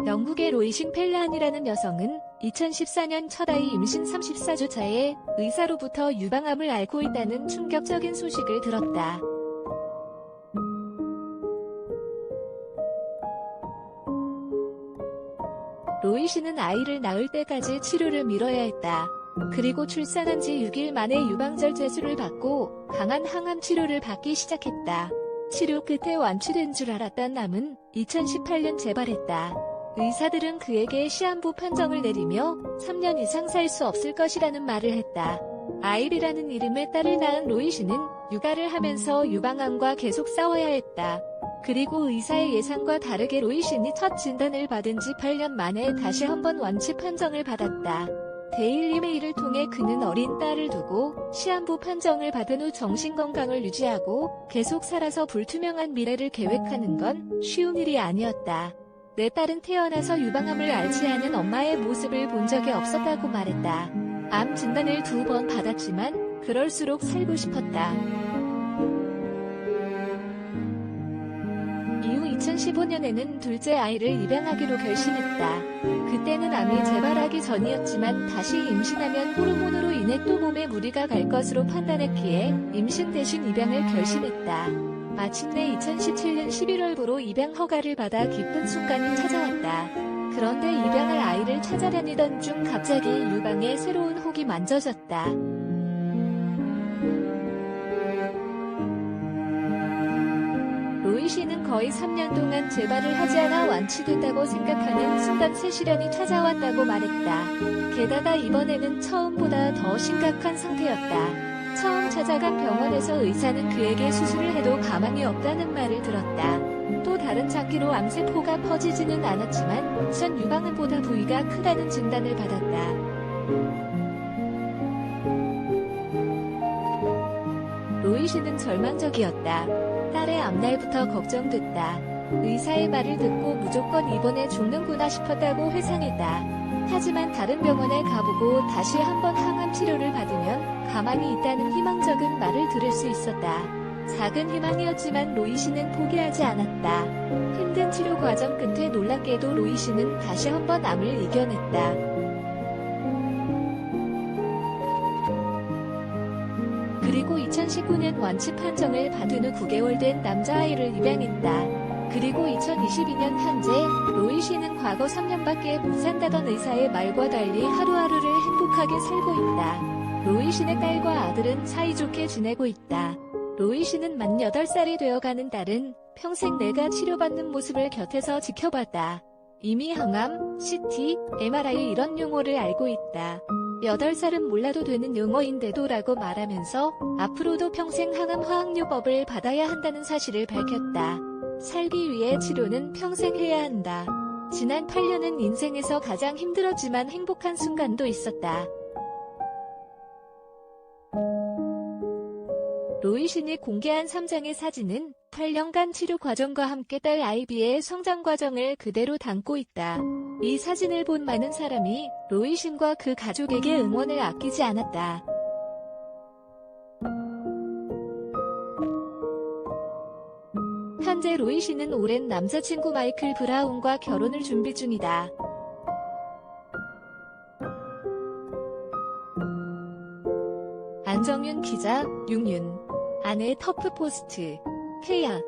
영국의 로이싱 펠란이라는 여성은 2014년 첫 아이 임신 34주 차에 의사로부터 유방암을 앓고 있다는 충격적인 소식을 들었다. 로이 씨는 아이를 낳을 때까지 치료를 미뤄야 했다. 그리고 출산한 지 6일 만에 유방절제술을 받고 강한 항암 치료를 받기 시작했다. 치료 끝에 완치된 줄 알았던 암은 2018년 재발했다. 의사들은 그에게 시한부 판정을 내리며 3년 이상 살 수 없을 것이라는 말을 했다. 아일이라는 이름의 딸을 낳은 로이 씨는 육아를 하면서 유방암과 계속 싸워야 했다. 그리고 의사의 예상과 다르게 로이 씨는 첫 진단을 받은 지 8년 만에 다시 한번 완치 판정을 받았다. 데일리 메일을 통해 그는 어린 딸을 두고 시한부 판정을 받은 후 정신건강을 유지하고 계속 살아서 불투명한 미래를 계획하는 건 쉬운 일이 아니었다. 내 딸은 태어나서 유방암을 앓지 않은 엄마의 모습을 본 적이 없었다고 말했다. 암 진단을 2번 받았지만 그럴수록 살고 싶었다. 이후 2015년에는 둘째 아이를 입양하기로 결심했다. 그때는 암이 재발하기 전이었지만 다시 임신하면 호르몬으로 인해 또 몸에 무리가 갈 것으로 판단했기에 임신 대신 입양을 결심했다. 마침내 2017년 11월부로 입양 허가를 받아 기쁜 순간이 찾아왔다. 그런데 입양할 아이를 찾아다니던 중 갑자기 유방에 새로운 혹이 만져졌다. 로이 씨는 거의 3년 동안 재발을 하지 않아 완치됐다고 생각하는 순간 새 시련이 찾아왔다고 말했다. 게다가 이번에는 처음보다 더 심각한 상태였다. 처음 찾아간 병원에서 의사는 그에게 수술을 해도 가망이 없다는 말을 들었다. 또 다른 장기로 암세포가 퍼지지는 않았지만 전 유방암보다 부위가 크다는 진단을 받았다. 로이 씨는 절망적이었다. 딸의 앞날부터 걱정됐다. 의사의 말을 듣고 무조건 입원해 죽는구나 싶었다고 회상했다. 하지만 다른 병원에 가보고 다시 한번 항암 치료를 받으면 가망이 있다는 희망적인 말을 들을 수 있었다. 작은 희망이었지만 로이 씨는 포기하지 않았다. 힘든 치료 과정 끝에 놀랍게도 로이 씨는 다시 한번 암을 이겨냈다. 그리고 2019년 완치 판정을 받은 후 9개월 된 남자아이를 입양했다. 그리고 2022년 현재 로이 씨는 과거 3년밖에 못 산다던 의사의 말과 달리 하루하루를 행복하게 살고 있다. 로이 씨의 딸과 아들은 사이좋게 지내고 있다. 로이 씨는 만 8살이 되어가는 딸은 평생 내가 치료받는 모습을 곁에서 지켜봤다. 이미 항암, CT, MRI 이런 용어를 알고 있다. 8살은 몰라도 되는 용어인데도 라고 말하면서 앞으로도 평생 항암 화학요법을 받아야 한다는 사실을 밝혔다. 살기 위해 치료는 평생 해야 한다. 지난 8년은 인생에서 가장 힘들었지만 행복한 순간도 있었다. 로이 씨이 공개한 3장의 사진은 8년간 치료 과정과 함께 딸 아이비의 성장 과정을 그대로 담고 있다. 이 사진을 본 많은 사람이 로이 씨과 그 가족에게 응원을 아끼지 않았다. 현재 로이 씨는 오랜 남자친구 마이클 브라운과 결혼을 준비 중이다. 안정윤 기자, 윤윤. 아내 터프포스트. 케야.